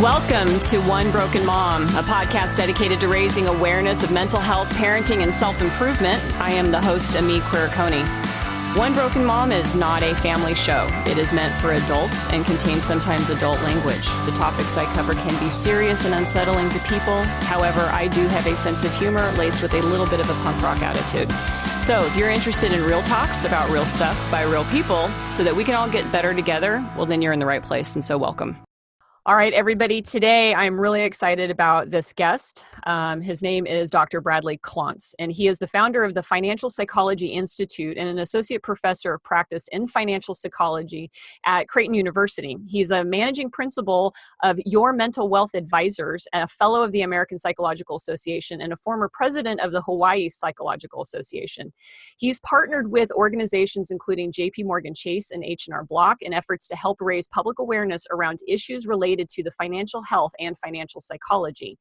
Welcome to One Broken Mom, a podcast dedicated to raising awareness of mental health, parenting, and self-improvement. I am the host, Ameé. One Broken Mom is not a family show. It is meant for adults and contains sometimes adult language. The topics I cover can be serious and unsettling to people. However, I do have a sense of humor laced with a little bit of a punk rock attitude. So if you're interested in real talks about real stuff by real people so that we can all get better together, well, then you're in the right place, and so welcome. All right, everybody. Today, I'm really excited about this guest. His name is Dr. Bradley Klontz, and he is the founder of the Financial Psychology Institute and an associate professor of practice in financial psychology at Creighton University. He's a managing principal of Your Mental Wealth Advisors, a fellow of the American Psychological Association, and a former president of the Hawaii Psychological Association. He's partnered with organizations including JP Morgan Chase and H&R Block in efforts to help raise public awareness around issues related to the financial health and financial psychology.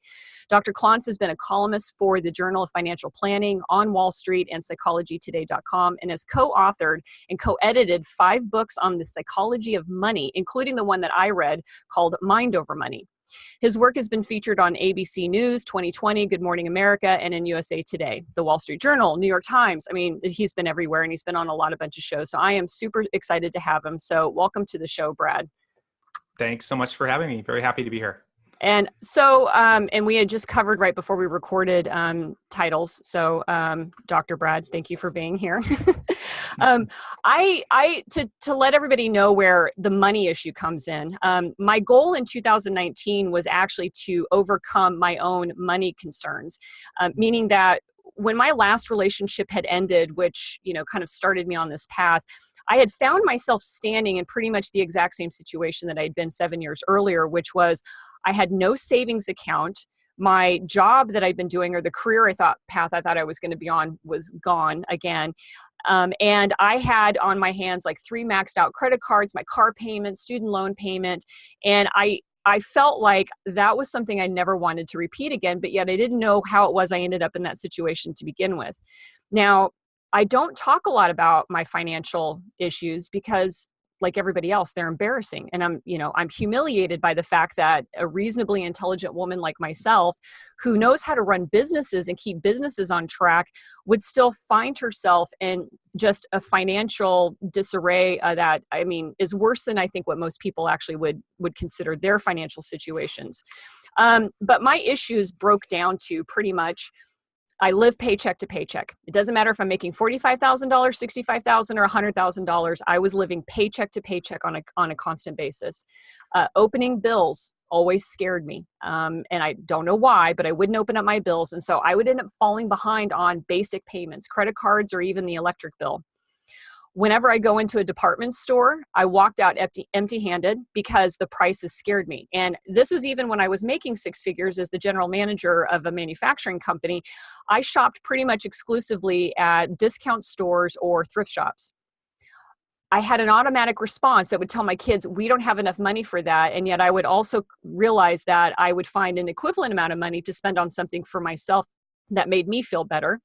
Dr. Klontz has been a columnist for the Journal of Financial Planning, On Wall Street, and PsychologyToday.com, and has co-authored and co-edited 5 books on the psychology of money, including the one that I read called Mind Over Money. His work has been featured on ABC News, 2020, Good Morning America, and in USA Today, The Wall Street Journal, New York Times. I mean, he's been everywhere, and he's been on a bunch of shows. So I am super excited to have him. So welcome to the show, Brad. Thanks so much for having me. Very happy to be here. And so, and we had just covered right before we recorded titles. So, Dr. Brad, thank you for being here. To let everybody know where the money issue comes in. My goal in 2019 was actually to overcome my own money concerns, meaning that when my last relationship had ended, which, kind of started me on this path, I had found myself standing in pretty much the exact same situation that I had been 7 years earlier, which was I had no savings account. My job that I'd been doing, or the career path I thought I was going to be on, was gone again. And I had on my hands like 3 maxed out credit cards, my car payment, student loan payment. And I felt like that was something I never wanted to repeat again, but yet I didn't know how it was I ended up in that situation to begin with. Now, I don't talk a lot about my financial issues because, like everybody else, they're embarrassing. And I'm humiliated by the fact that a reasonably intelligent woman like myself, who knows how to run businesses and keep businesses on track, would still find herself in just a financial disarray that, is worse than I think what most people actually would consider their financial situations. But my issues broke down to pretty much, I live paycheck to paycheck. It doesn't matter if I'm making $45,000, $65,000, or $100,000. I was living paycheck to paycheck on a constant basis. Opening bills always scared me. And I don't know why, but I wouldn't open up my bills. And so I would end up falling behind on basic payments, credit cards, or even the electric bill. Whenever I go into a department store, I walked out empty-handed because the prices scared me. And this was even when I was making 6 figures as the general manager of a manufacturing company. I shopped pretty much exclusively at discount stores or thrift shops. I had an automatic response that would tell my kids, we don't have enough money for that. And yet I would also realize that I would find an equivalent amount of money to spend on something for myself that made me feel better.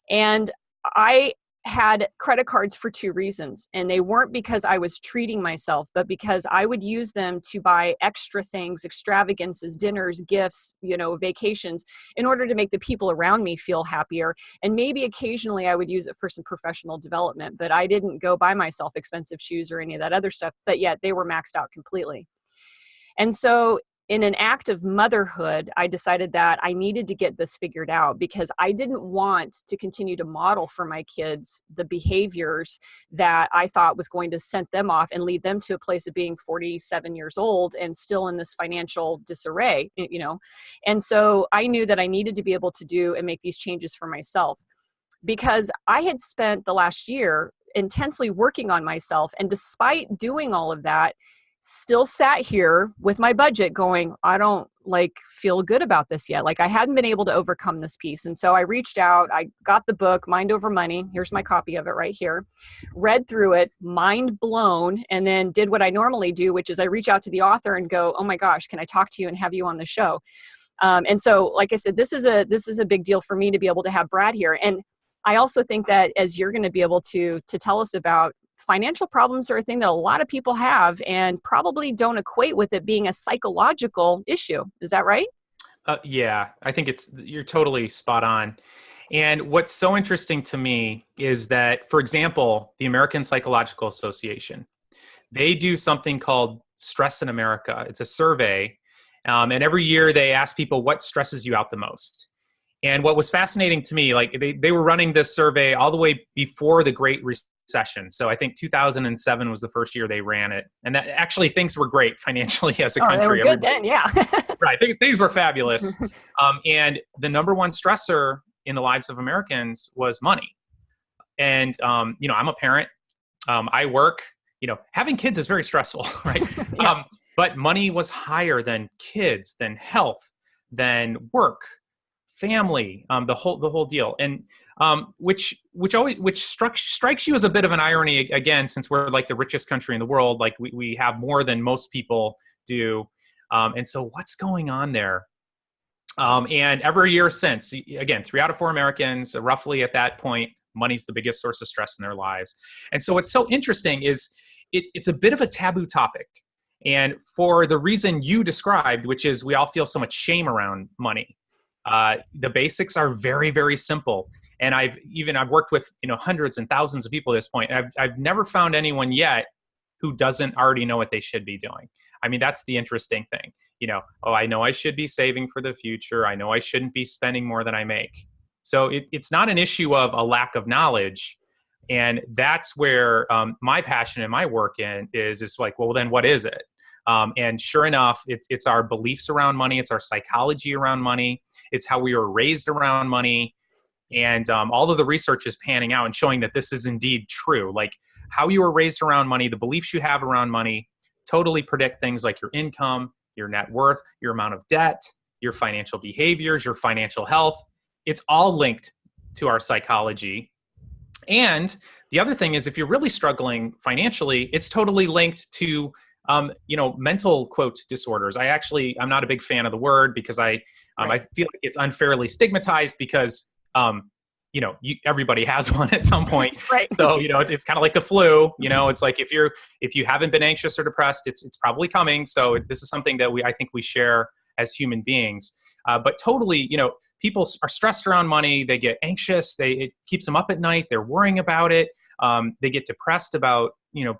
And I had credit cards for 2 reasons. And they weren't because I was treating myself, but because I would use them to buy extra things, extravagances, dinners, gifts, vacations, in order to make the people around me feel happier. And maybe occasionally I would use it for some professional development, but I didn't go buy myself expensive shoes or any of that other stuff, but yet they were maxed out completely. And so in an act of motherhood, I decided that I needed to get this figured out because I didn't want to continue to model for my kids the behaviors that I thought was going to send them off and lead them to a place of being 47 years old and still in this financial disarray, And so I knew that I needed to be able to do and make these changes for myself because I had spent the last year intensely working on myself. And despite doing all of that, still sat here with my budget going, I don't feel good about this yet. I hadn't been able to overcome this piece. And so I reached out, I got the book, Mind Over Money. Here's my copy of it right here. Read through it, mind blown, and then did what I normally do, which is I reach out to the author and go, oh my gosh, can I talk to you and have you on the show? And so, like I said, this is a big deal for me to be able to have Brad here. And I also think that as you're going to be able to tell us about financial problems are a thing that a lot of people have and probably don't equate with it being a psychological issue. Is that right? Yeah, I think you're totally spot on. And what's so interesting to me is that, for example, the American Psychological Association, they do something called Stress in America. It's a survey. And every year they ask people, what stresses you out the most? And what was fascinating to me, like they were running this survey all the way before the Great Recession. So I think 2007 was the first year they ran it. And that actually things were great financially as a country. They were good then, yeah. Right. Things were fabulous. And the number one stressor in the lives of Americans was money. And, I'm a parent. I work. Having kids is very stressful, right? Yeah. But money was higher than kids, than health, than work, family, the whole deal. And which strikes you as a bit of an irony, again, since we're like the richest country in the world, like we have more than most people do. And so what's going on there? And every year since, again, 3 out of 4 Americans, roughly at that point, money's the biggest source of stress in their lives. And so what's so interesting is it's a bit of a taboo topic. And for the reason you described, which is we all feel so much shame around money. The basics are very, very simple. And I've worked with, hundreds and thousands of people at this point. And I've never found anyone yet who doesn't already know what they should be doing. I mean, that's the interesting thing. I know I should be saving for the future. I know I shouldn't be spending more than I make. So it's not an issue of a lack of knowledge. And that's where my passion and my work is like, well, then what is it? And sure enough, it's our beliefs around money. It's our psychology around money. It's how we were raised around money. And all of the research is panning out and showing that this is indeed true. Like how you were raised around money, the beliefs you have around money totally predict things like your income, your net worth, your amount of debt, your financial behaviors, your financial health. It's all linked to our psychology. And the other thing is if you're really struggling financially, it's totally linked to mental quote disorders. I'm not a big fan of the word because I feel like it's unfairly stigmatized because, everybody has one at some point. Right. So, it's kind of like the flu, it's like, if you haven't been anxious or depressed, it's probably coming. So this is something that I think we share as human beings. But totally, people are stressed around money. They get anxious. It keeps them up at night. They're worrying about it. They get depressed about,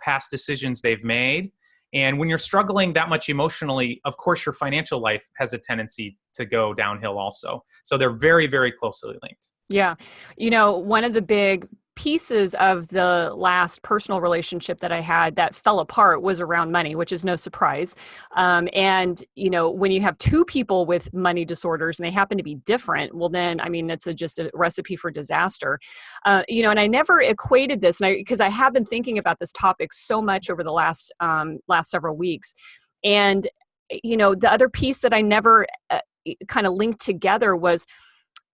past decisions they've made. And when you're struggling that much emotionally, of course, your financial life has a tendency to go downhill also. So they're very, very closely linked. Yeah. One of the big pieces of the last personal relationship that I had that fell apart was around money, which is no surprise. And when you have 2 people with money disorders and they happen to be different, well then, that's just a recipe for disaster. And I never equated this, because I have been thinking about this topic so much over the last several weeks. And, the other piece that I never kind of linked together was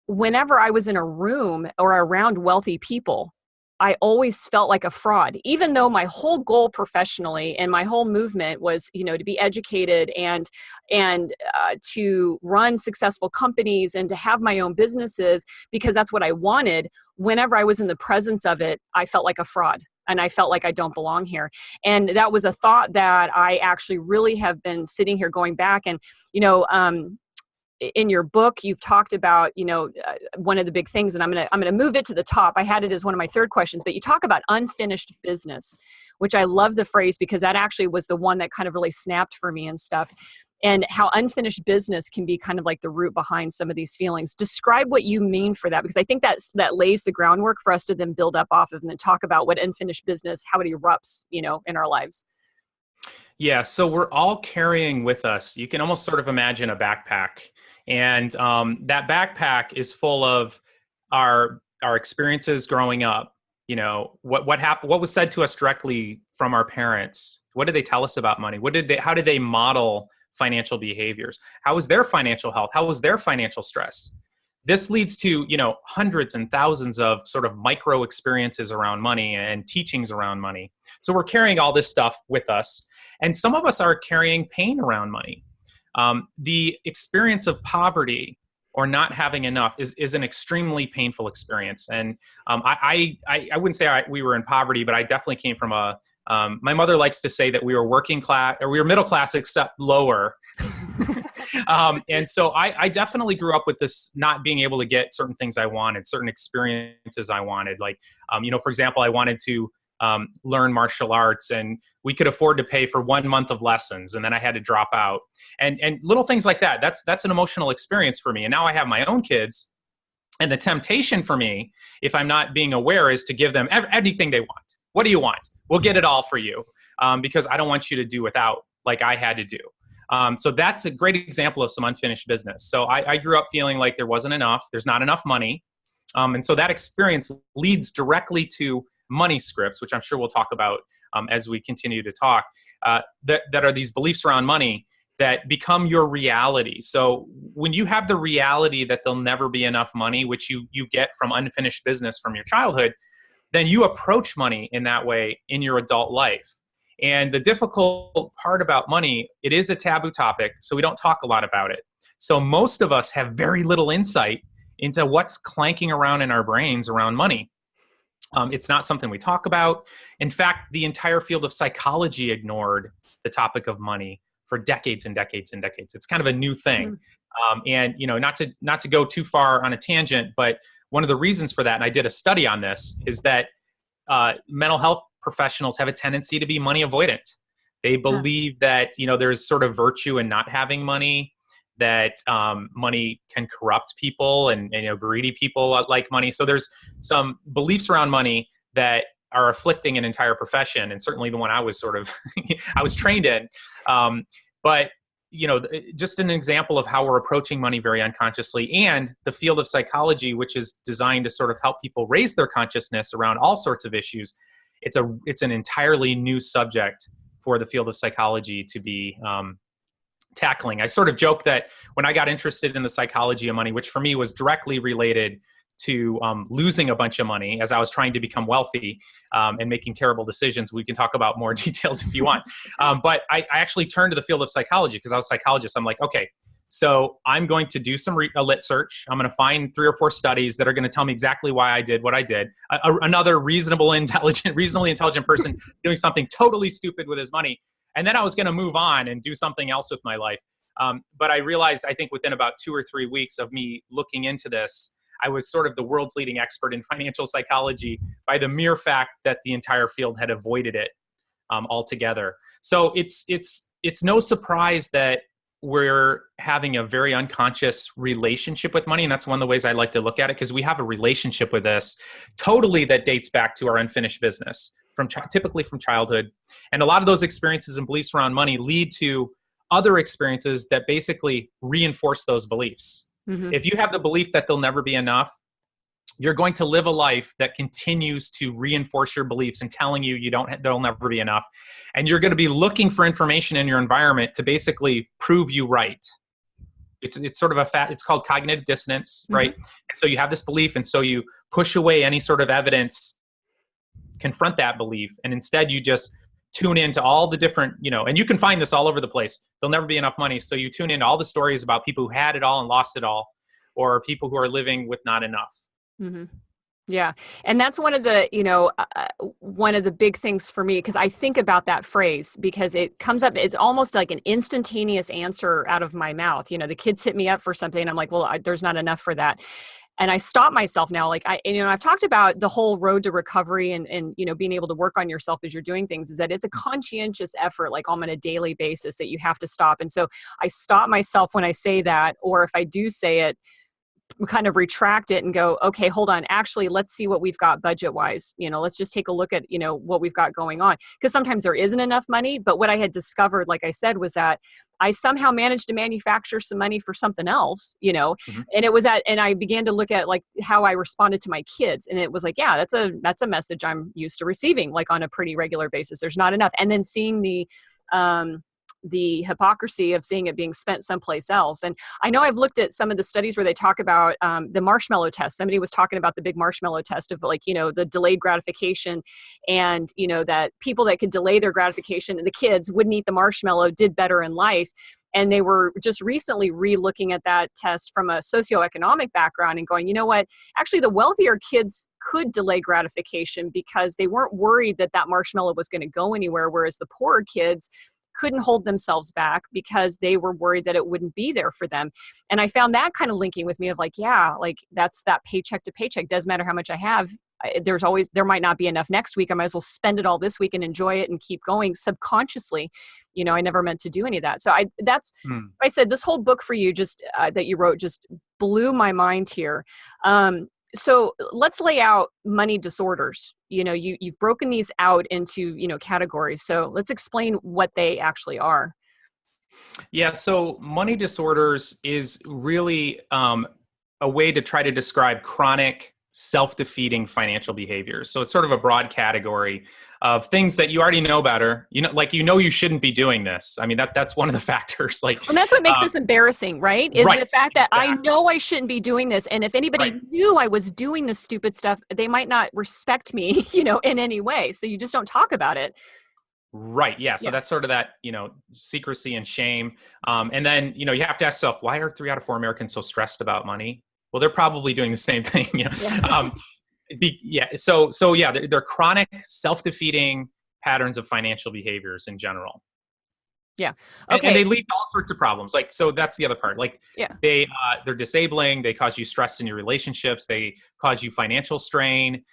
whenever I was in a room or around wealthy people, I always felt like a fraud, even though my whole goal professionally and my whole movement was, to be educated and to run successful companies and to have my own businesses, because that's what I wanted. Whenever I was in the presence of it, I felt like a fraud. And I felt like I don't belong here. And that was a thought that I actually really have been sitting here going back. And, in your book, you've talked about, one of the big things, and I'm going to move it to the top. I had it as one of my third questions, but you talk about unfinished business, which I love the phrase because that actually was the one that kind of really snapped for me and stuff. And how unfinished business can be kind of like the root behind some of these feelings. Describe what you mean for that, because I think that lays the groundwork for us to then build up off of and then talk about what unfinished business, how it erupts, in our lives. Yeah. So we're all carrying with us, you can almost sort of imagine a backpack. And that backpack is full of our experiences growing up. What happened, what was said to us directly from our parents. What did they tell us about money? How did they model financial behaviors? How was their financial health? How was their financial stress? This leads to, hundreds and thousands of sort of micro experiences around money and teachings around money. So we're carrying all this stuff with us. And some of us are carrying pain around money. The experience of poverty or not having enough is an extremely painful experience. And I wouldn't say we were in poverty, but I definitely came from my mother likes to say that we were working class, or we were middle class except lower. And so I definitely grew up with this not being able to get certain things I wanted, certain experiences I wanted. Like, for example, I wanted to learn martial arts, and we could afford to pay for 1 month of lessons, and then I had to drop out, and little things like that. That's an emotional experience for me. And now I have my own kids, and the temptation for me, if I'm not being aware, is to give them anything they want. What do you want? We'll get it all for you, because I don't want you to do without, like I had to do. So that's a great example of some unfinished business. So I grew up feeling like there wasn't enough, there's not enough money. And so that experience leads directly to money scripts, which I'm sure we'll talk about as we continue to talk, that are these beliefs around money that become your reality. So when you have the reality that there'll never be enough money, which you get from unfinished business from your childhood, then you approach money in that way in your adult life. And the difficult part about money, it is a taboo topic, so we don't talk a lot about it. So most of us have very little insight into what's clanking around in our brains around money. It's not something we talk about. In fact, the entire field of psychology ignored the topic of money for decades and decades and decades. It's kind of a new thing. And not to go too far on a tangent, but one of the reasons for that, and I did a study on this, is that mental health professionals have a tendency to be money avoidant. They believe that, there's sort of virtue in not having money, that money can corrupt people, and greedy people like money. So there's some beliefs around money that are afflicting an entire profession, and certainly the one I was I was trained in. But just an example of how we're approaching money very unconsciously, and the field of psychology, which is designed to sort of help people raise their consciousness around all sorts of issues. It's an entirely new subject for the field of psychology to be tackling. I sort of joke that when I got interested in the psychology of money, which for me was directly related to losing a bunch of money as I was trying to become wealthy and making terrible decisions. We can talk about more details if you want. But I actually turned to the field of psychology because I was a psychologist. I'm like, okay, so I'm going to do some a lit search. I'm going to find 3 or 4 studies that are going to tell me exactly why I did what I did. Another reasonably intelligent person doing something totally stupid with his money. And then I was going to move on and do something else with my life. But I realized, I think within about 2 or 3 weeks of me looking into this, I was sort of the world's leading expert in financial psychology by the mere fact that the entire field had avoided it altogether. So it's no surprise that we're having a very unconscious relationship with money. And that's one of the ways I like to look at it, because we have a relationship with this totally that dates back to our unfinished business, typically from childhood. And a lot of those experiences and beliefs around money lead to other experiences that basically reinforce those beliefs. Mm-hmm. If you have the belief that there'll never be enough, you're going to live a life that continues to reinforce your beliefs and telling you there'll never be enough. And you're going to be looking for information in your environment to basically prove you right. It's sort of it's called cognitive dissonance, right? Mm-hmm. So you have this belief, and so you push away any sort of evidence, confront that belief, and instead you just tune into all the different, and you can find this all over the place. There'll never be enough money. So you tune into all the stories about people who had it all and lost it all, or people who are living with not enough. Mm-hmm. Yeah. And that's one of the, one of the big things for me, because I think about that phrase because it comes up, it's almost like an instantaneous answer out of my mouth. The kids hit me up for something and I'm like, well, there's not enough for that. And I stop myself now. Like I've talked about the whole road to recovery and being able to work on yourself as you're doing things, is that it's a conscientious effort, like on a daily basis, that you have to stop. And so I stop myself when I say that, or if I do say it, kind of retract it and go, okay, hold on. Actually, let's see what we've got budget wise. Let's just take a look at, what we've got going on. Because sometimes there isn't enough money. But what I had discovered, like I said, was that I somehow managed to manufacture some money for something else, mm-hmm. And I began to look at like how I responded to my kids. And it was like, yeah, that's a message I'm used to receiving, like on a pretty regular basis. There's not enough. And then seeing the hypocrisy of seeing it being spent someplace else. And I know I've looked at some of the studies where they talk about the marshmallow test. Somebody was talking about the big marshmallow test of like, the delayed gratification, and, that people that could delay their gratification and the kids wouldn't eat the marshmallow did better in life. And they were just recently re-looking at that test from a socioeconomic background and going, you know what, actually the wealthier kids could delay gratification because they weren't worried that that marshmallow was going to go anywhere, whereas the poorer kids couldn't hold themselves back because they were worried that it wouldn't be there for them. And I found that kind of linking with me of like, yeah, like that's that paycheck to paycheck. Doesn't matter how much I have. There might not be enough next week. I might as well spend it all this week and enjoy it and keep going subconsciously. You know, I never meant to do any of that. So I said, this whole book for you just that you wrote just blew my mind here. So let's lay out money disorders. You know, you've broken these out into, you know, categories. So let's explain what they actually are. Yeah. So money disorders is really a way to try to describe chronic self-defeating financial behaviors. So it's sort of a broad category of things that you already know better. You know, like, you shouldn't be doing this. I mean, that's one of the factors. Like, and that's what makes this embarrassing, right? Is right, the fact that exactly. I know I shouldn't be doing this. And if anybody knew I was doing this stupid stuff, they might not respect me, you know, in any way. So you just don't talk about it. Right. Yeah. So that's sort of that, you know, secrecy and shame. And then, you know, you have to ask yourself, why are 3 out of 4 Americans so stressed about money? Well, they're probably doing the same thing. You know? They're chronic self-defeating patterns of financial behaviors in general. Yeah. Okay. And they lead to all sorts of problems. Like, so that's the other part. Like, they're disabling. They cause you stress in your relationships. They cause you financial strain.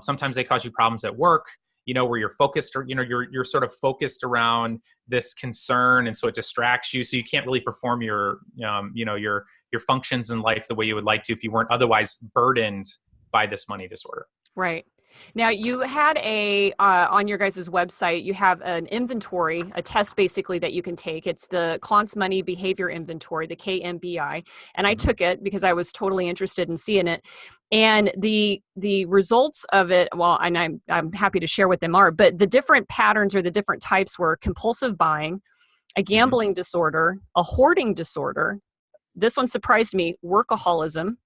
Sometimes they cause you problems at work, you know, where you're focused, or, you know, you're sort of focused around this concern. And so it distracts you. So you can't really perform your functions in life the way you would like to if you weren't otherwise burdened by this money disorder. Right. Now, you had on your guys' website, you have an inventory, a test basically that you can take. It's the Klontz Money Behavior Inventory, the KMBI. And I took it because I was totally interested in seeing it. And the results of it, well, and I'm happy to share what them are, but the different patterns or the different types were compulsive buying, a gambling disorder, a hoarding disorder. This one surprised me, workaholism,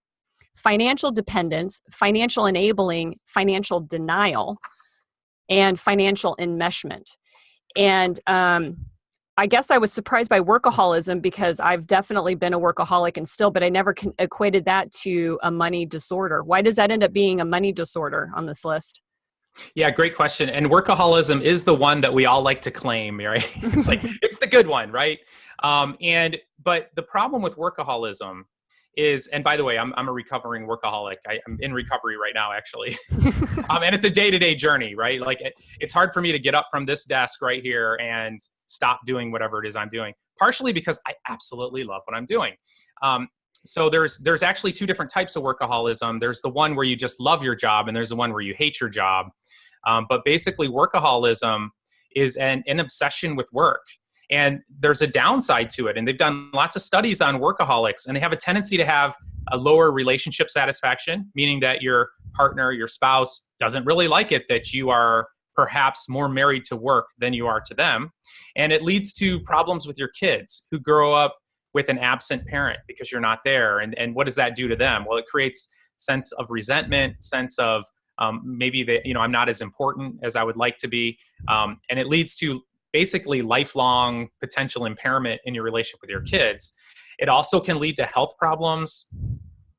financial dependence, financial enabling, financial denial, and financial enmeshment. And I guess I was surprised by workaholism because I've definitely been a workaholic and still, but I never equated that to a money disorder. Why does that end up being a money disorder on this list? Yeah, great question. And workaholism is the one that we all like to claim, right? It's like, it's the good one, right? But the problem with workaholism is, and by the way, I'm a recovering workaholic. I'm in recovery right now, actually. And it's a day-to-day journey, right? Like, it's hard for me to get up from this desk right here and stop doing whatever it is I'm doing, partially because I absolutely love what I'm doing. So there's actually 2 different types of workaholism. There's the one where you just love your job, and there's the one where you hate your job. But basically, workaholism is an obsession with work. And there's a downside to it. And they've done lots of studies on workaholics, and they have a tendency to have a lower relationship satisfaction, meaning that your partner, your spouse, doesn't really like it that you are perhaps more married to work than you are to them. And it leads to problems with your kids who grow up with an absent parent because you're not there. And what does that do to them? Well, it creates sense of resentment, sense of maybe that, you know, I'm not as important as I would like to be. And it leads to basically lifelong potential impairment in your relationship with your kids. It also can lead to health problems.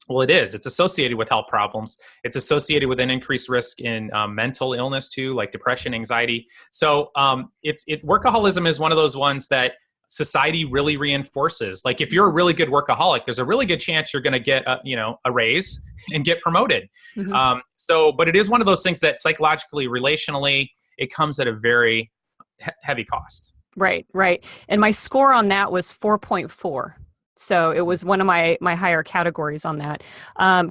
Well, it's associated with health problems. It's associated with an increased risk in mental illness too, like depression, anxiety. So workaholism is one of those ones that society really reinforces. Like, if you're a really good workaholic, there's a really good chance you're going to get a raise and get promoted. But it is one of those things that psychologically, relationally, it comes at a very heavy cost. Right. And my score on that was 4.4. So it was one of my higher categories on that.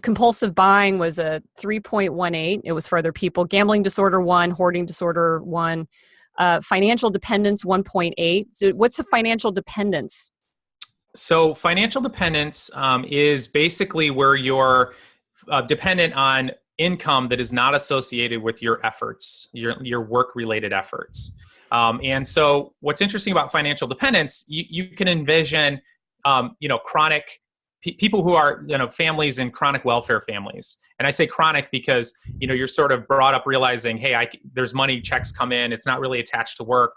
Compulsive buying was a 3.18. It was for other people. Gambling disorder 1, hoarding disorder 1, financial dependence 1.8. So what's a financial dependence? So financial dependence is basically where you're dependent on income that is not associated with your efforts, your work-related efforts. And so what's interesting about financial dependence, you can envision, chronic people who are, families in chronic welfare families. And I say chronic because, you're sort of brought up realizing, hey, there's money, checks come in, it's not really attached to work.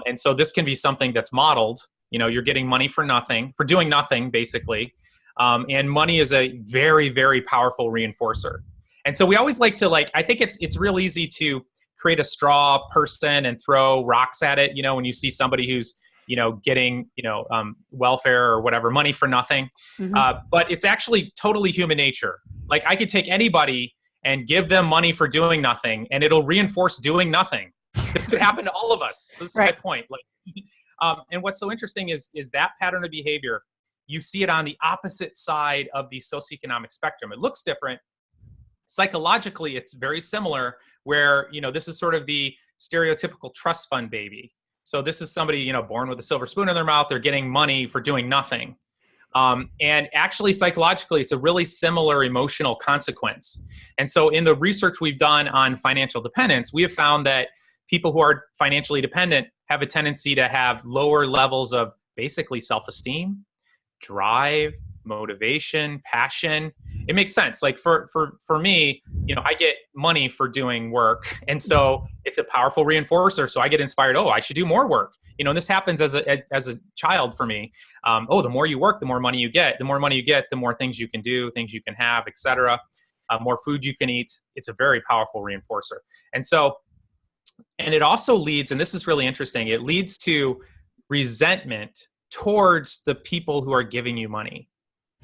And so this can be something that's modeled You're getting money for nothing, for doing nothing, basically. And money is a very, very powerful reinforcer. And so we always like to I think it's real easy to create a straw person and throw rocks at it. When you see somebody who's, getting, welfare or whatever, money for nothing. But it's actually totally human nature. I could take anybody and give them money for doing nothing, and it'll reinforce doing nothing. This could happen to all of us. So this is my point. And what's so interesting is that pattern of behavior, you see it on the opposite side of the socioeconomic spectrum. It looks different. Psychologically, it's very similar, where, this is sort of the stereotypical trust fund baby. So this is somebody, born with a silver spoon in their mouth. They're getting money for doing nothing. And actually, psychologically, it's a really similar emotional consequence. And so in the research we've done on financial dependence, we have found that people who are financially dependent have a tendency to have lower levels of basically self-esteem, drive, motivation, passion. It makes sense. For me, I get money for doing work. And so it's a powerful reinforcer. So I get inspired, I should do more work. And this happens as a child for me. The more you work, the more money you get. The more money you get, the more things you can do, things you can have, etc. More food you can eat. It's a very powerful reinforcer. And it also leads, and this is really interesting, it leads to resentment towards the people who are giving you money,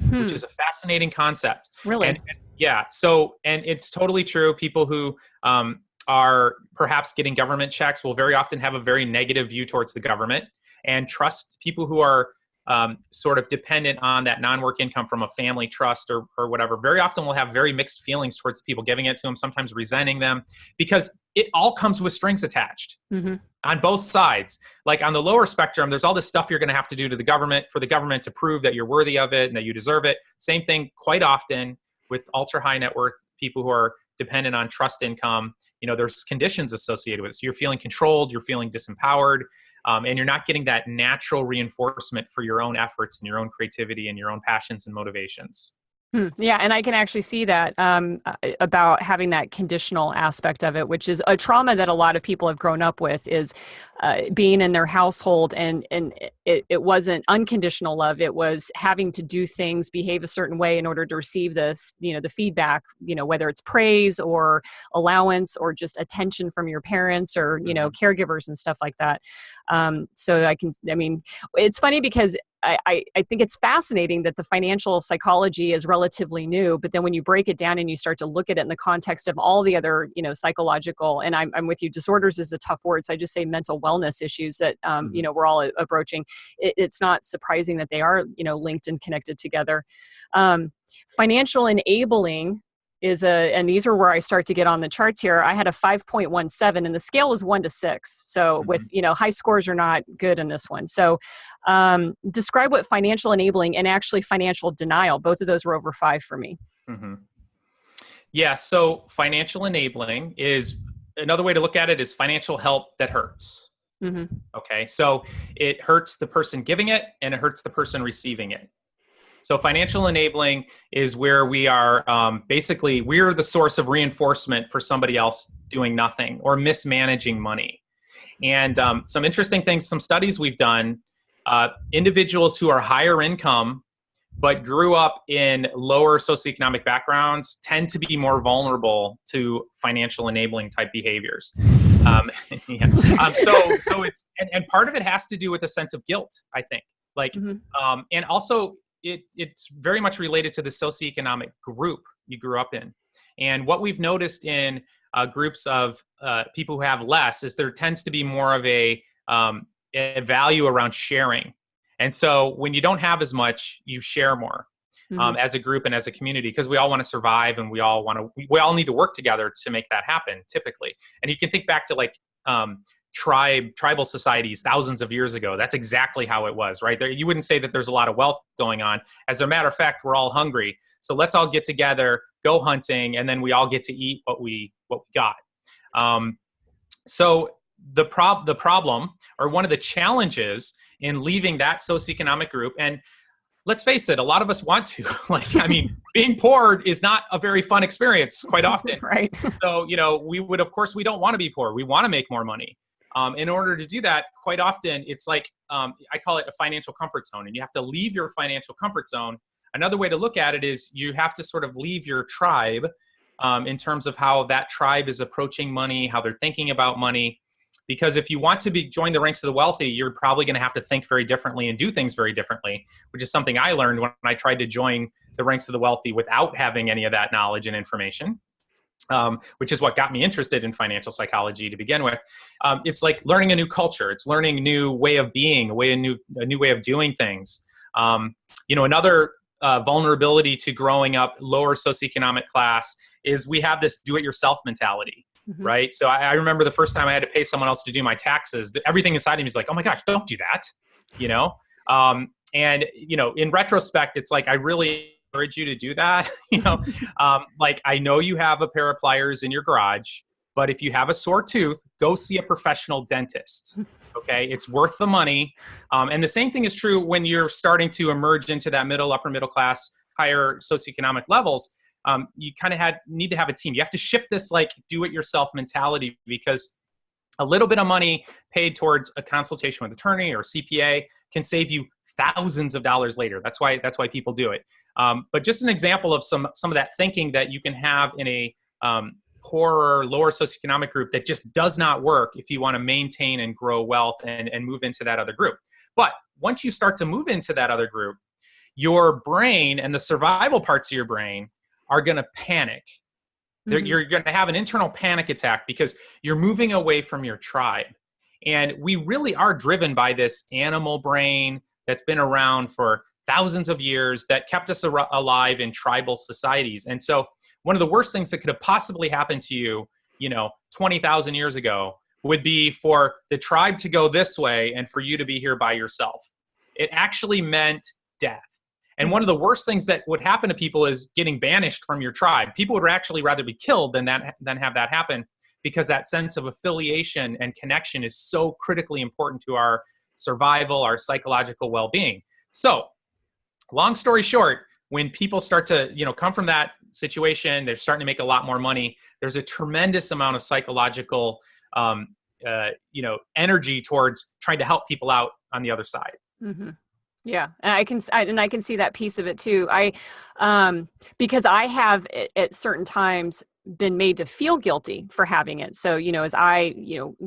which is a fascinating concept. Really? And it's totally true. People who are perhaps getting government checks will very often have a very negative view towards the government, and trust people who are sort of dependent on that non-work income from a family trust or whatever, very often will have very mixed feelings towards the people giving it to them, sometimes resenting them, because it all comes with strings attached on both sides. On the lower spectrum, there's all this stuff you're going to have to do to the government for the government to prove that you're worthy of it and that you deserve it. Same thing quite often with ultra high net worth people who are dependent on trust income. There's conditions associated with it. So you're feeling controlled, you're feeling disempowered, and you're not getting that natural reinforcement for your own efforts and your own creativity and your own passions and motivations. Yeah, and I can actually see that about having that conditional aspect of it, which is a trauma that a lot of people have grown up with, is being in their household, and it wasn't unconditional love. It was having to do things, behave a certain way in order to receive this, the feedback, whether it's praise or allowance or just attention from your parents or, caregivers and stuff like that. It's funny because I think it's fascinating that the financial psychology is relatively new, but then when you break it down and you start to look at it in the context of all the other, psychological, and I'm with you, disorders is a tough word, so I just say mental wellness issues that, we're all approaching. It's not surprising that they are, linked and connected together. Financial enabling and these are where I start to get on the charts here. I had a 5.17 and the scale was 1 to 6. So with, high scores are not good in this one. So describe what financial enabling and actually financial denial, both of those were over 5 for me. Yeah. So financial enabling is, another way to look at it is financial help that hurts. Okay. So it hurts the person giving it and it hurts the person receiving it. So financial enabling is where we are basically, we're the source of reinforcement for somebody else doing nothing or mismanaging money. And some interesting things, some studies we've done, individuals who are higher income but grew up in lower socioeconomic backgrounds tend to be more vulnerable to financial enabling type behaviors. So it's, and part of it has to do with a sense of guilt, I think. And also, it's very much related to the socioeconomic group you grew up in. And what we've noticed in groups of people who have less is there tends to be more of a value around sharing. And so when you don't have as much, you share more as a group and as a community, because we all want to survive and we all need to work together to make that happen, typically. And you can think back to tribal societies thousands of years ago. That's exactly how it was, right? You wouldn't say that there's a lot of wealth going on. As a matter of fact, we're all hungry. So let's all get together, go hunting, and then we all get to eat what we got. So the problem, or one of the challenges in leaving that socioeconomic group, and let's face it, a lot of us want to, being poor is not a very fun experience quite often. Right. So, we don't want to be poor. We want to make more money. In order to do that, quite often it's like, I call it a financial comfort zone, and you have to leave your financial comfort zone. Another way to look at it is you have to sort of leave your tribe, in terms of how that tribe is approaching money, how they're thinking about money. Because if you want to join the ranks of the wealthy, you're probably going to have to think very differently and do things very differently, which is something I learned when I tried to join the ranks of the wealthy without having any of that knowledge and information. Which is what got me interested in financial psychology to begin with. It's like learning a new culture. It's learning a new way of being, a new way of doing things. Another vulnerability to growing up lower socioeconomic class is we have this do-it-yourself mentality, right? So I remember the first time I had to pay someone else to do my taxes. Everything inside of me is like, oh my gosh, don't do that, in retrospect, it's like I really encourage you to do that. Like I know you have a pair of pliers in your garage, but if you have a sore tooth, go see a professional dentist. Okay, it's worth the money. And the same thing is true when you're starting to emerge into that upper middle class, higher socioeconomic levels. You kind of need to have a team. You have to shift this like do-it-yourself mentality, because a little bit of money paid towards a consultation with an attorney or CPA can save you thousands of dollars later. That's why people do it. But just an example of some of that thinking that you can have in a poorer, lower socioeconomic group that just does not work if you want to maintain and grow wealth and move into that other group. But once you start to move into that other group, your brain and the survival parts of your brain are going to panic. You're going to have an internal panic attack because you're moving away from your tribe. And we really are driven by this animal brain that's been around for thousands of years that kept us alive in tribal societies. And so one of the worst things that could have possibly happened to you, 20,000 years ago would be for the tribe to go this way and for you to be here by yourself. It actually meant death. And one of the worst things that would happen to people is getting banished from your tribe. People would actually rather be killed than have that happen, because that sense of affiliation and connection is so critically important to our survival, our psychological well-being. So, long story short, when people start to, come from that situation, they're starting to make a lot more money. There's a tremendous amount of psychological, energy towards trying to help people out on the other side. Mm-hmm. Yeah, and I can see that piece of it too. Because I have at certain times been made to feel guilty for having it. So, as I,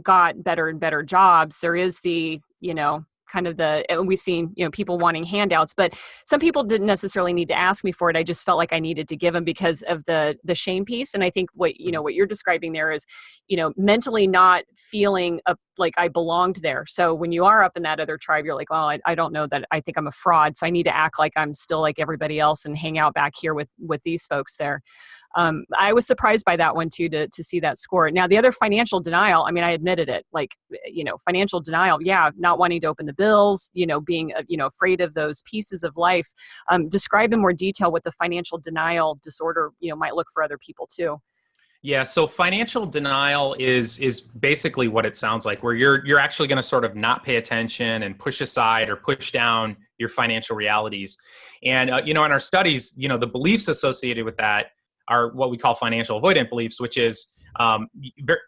got better and better jobs, there is the, kind of we've seen, people wanting handouts, but some people didn't necessarily need to ask me for it. I just felt like I needed to give them because of the shame piece. And I think what you're describing there is, mentally not feeling like I belonged there. So when you are up in that other tribe, you're like, well, I don't know that I think I'm a fraud. So I need to act like I'm still like everybody else and hang out back here with these folks there. I was surprised by that one too, to see that score. Now, the other financial denial, I mean, I admitted it, like, financial denial. Yeah. Not wanting to open the bills, being, afraid of those pieces of life. Describe in more detail what the financial denial disorder, might look for other people too. Yeah. So financial denial is basically what it sounds like, where you're actually going to sort of not pay attention and push aside or push down your financial realities. And, in our studies, the beliefs associated with that are what we call financial avoidant beliefs, which is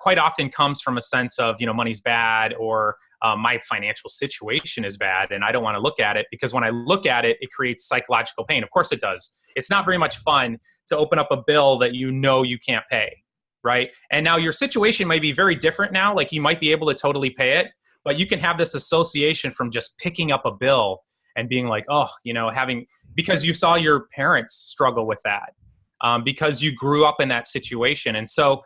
quite often comes from a sense of, money's bad, or my financial situation is bad and I don't want to look at it, because when I look at it, it creates psychological pain. Of course it does. It's not very much fun to open up a bill that you can't pay, right? And now your situation might be very different now. Like you might be able to totally pay it, but you can have this association from just picking up a bill and being like, oh, because you saw your parents struggle with that. Because you grew up in that situation. And so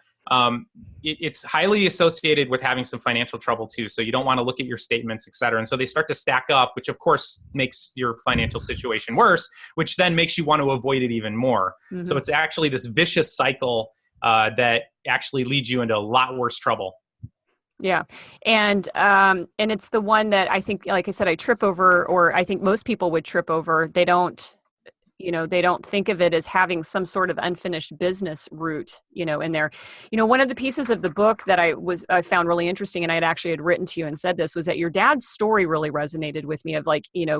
it's highly associated with having some financial trouble too. So you don't want to look at your statements, et cetera. And so they start to stack up, which of course makes your financial situation worse, which then makes you want to avoid it even more. Mm-hmm. So it's actually this vicious cycle that actually leads you into a lot worse trouble. Yeah. And it's the one that I think, like I said, I trip over, or I think most people would trip over. They don't, they don't think of it as having some sort of unfinished business route, in there. One of the pieces of the book that I found really interesting, and I had written to you and said this, was that your dad's story really resonated with me of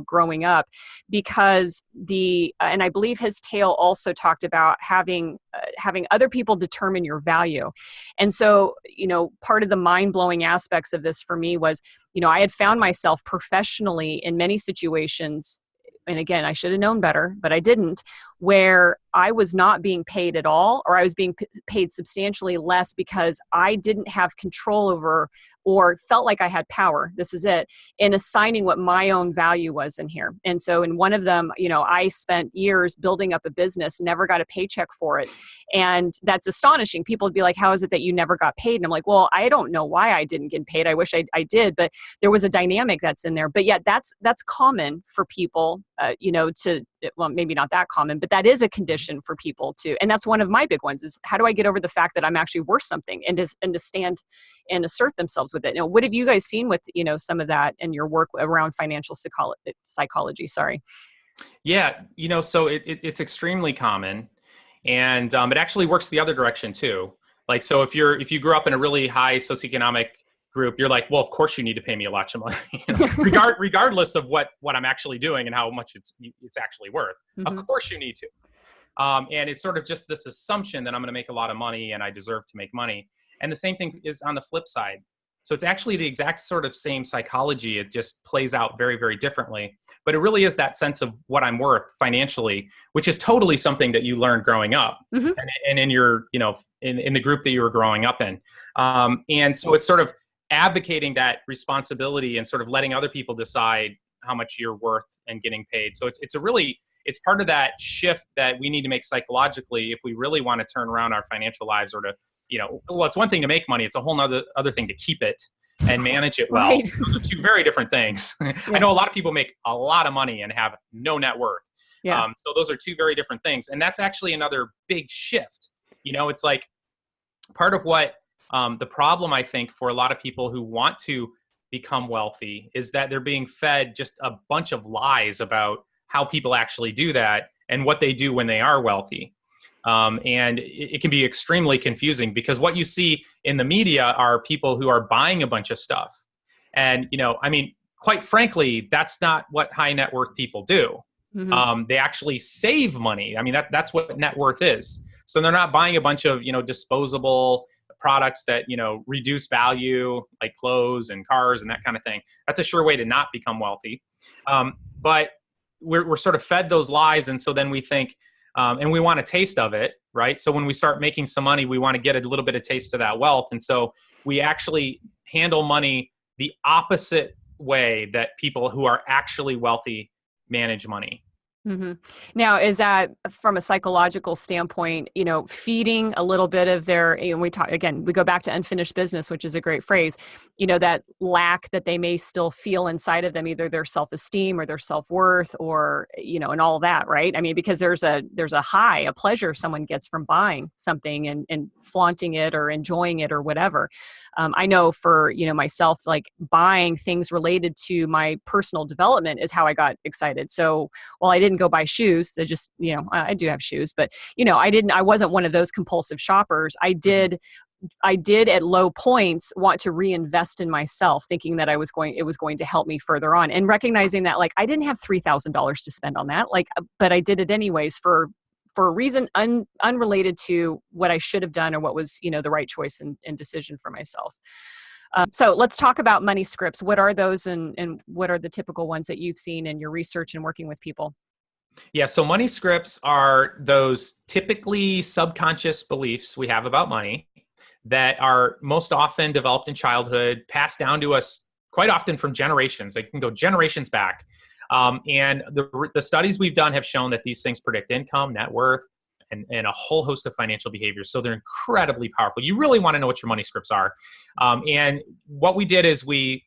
growing up, because and I believe his tale also talked about having other people determine your value. And so, part of the mind-blowing aspects of this for me was, I had found myself professionally in many situations, and again, I should have known better, but I didn't, where I was not being paid at all, or I was being paid substantially less because I didn't have control over, or felt like I had power, this is it, in assigning what my own value was in here. And so in one of them, I spent years building up a business, never got a paycheck for it. And that's astonishing. People would be like, how is it that you never got paid? And I'm like, well, I don't know why I didn't get paid. I wish I did, but there was a dynamic that's in there. But yet that's common for people, well, maybe not that common, but that is a condition for people to, and that's one of my big ones, is how do I get over the fact that I'm actually worth something, and to stand and assert themselves with it. What have you guys seen with, some of that in your work around financial psychology? Sorry. Yeah. So it's extremely common, and it actually works the other direction too. Like, so if you grew up in a really high socioeconomic group, you're like, well, of course you need to pay me a lot of money, regardless of what I'm actually doing and how much it's actually worth. Mm-hmm. Of course you need to. And it's sort of just this assumption that I'm going to make a lot of money and I deserve to make money. And the same thing is on the flip side. So it's actually the exact sort of same psychology. It just plays out very, very differently. But it really is that sense of what I'm worth financially, which is totally something that you learned growing up, mm-hmm. and in your, in the group that you were growing up in. And so it's sort of advocating that responsibility and sort of letting other people decide how much you're worth and getting paid. So it's part of that shift that we need to make psychologically if we really want to turn around our financial lives, or to, well, it's one thing to make money. It's a whole other thing to keep it and manage it well. Right. Those are two very different things. Yeah. I know a lot of people make a lot of money and have no net worth. Yeah. So those are two very different things. And that's actually another big shift. It's like part of what the problem, I think, for a lot of people who want to become wealthy is that they're being fed just a bunch of lies about how people actually do that and what they do when they are wealthy. And it can be extremely confusing, because what you see in the media are people who are buying a bunch of stuff. And, quite frankly, that's not what high net worth people do. Mm-hmm. They actually save money. That's what net worth is. So they're not buying a bunch of, disposable products that, reduce value, like clothes and cars and that kind of thing. That's a sure way to not become wealthy. But we're sort of fed those lies. And so then we think, and we want a taste of it, right? So when we start making some money, we want to get a little bit of taste of that wealth. And so we actually handle money the opposite way that people who are actually wealthy manage money. Mm-hmm. Now, is that from a psychological standpoint, feeding a little bit of their, we go back to unfinished business, which is a great phrase, that lack that they may still feel inside of them, either their self-esteem or their self-worth, or, and all that, right? Because there's a high, a pleasure someone gets from buying something and flaunting it or enjoying it or whatever. I know for, myself, like buying things related to my personal development is how I got excited. So while I didn't go buy shoes, they just, I do have shoes, but, I wasn't one of those compulsive shoppers. I did at low points want to reinvest in myself, thinking that it was going to help me further on, and recognizing that like I didn't have $3,000 to spend on that, but I did it anyways for a reason unrelated to what I should have done or what was, the right choice and decision for myself. So let's talk about money scripts. What are those, and what are the typical ones that you've seen in your research and working with people? Yeah, so money scripts are those typically subconscious beliefs we have about money that are most often developed in childhood, passed down to us quite often from generations. They can go generations back. And the studies we've done have shown that these things predict income, net worth, and a whole host of financial behaviors. So they're incredibly powerful. You really want to know what your money scripts are. And what we did is we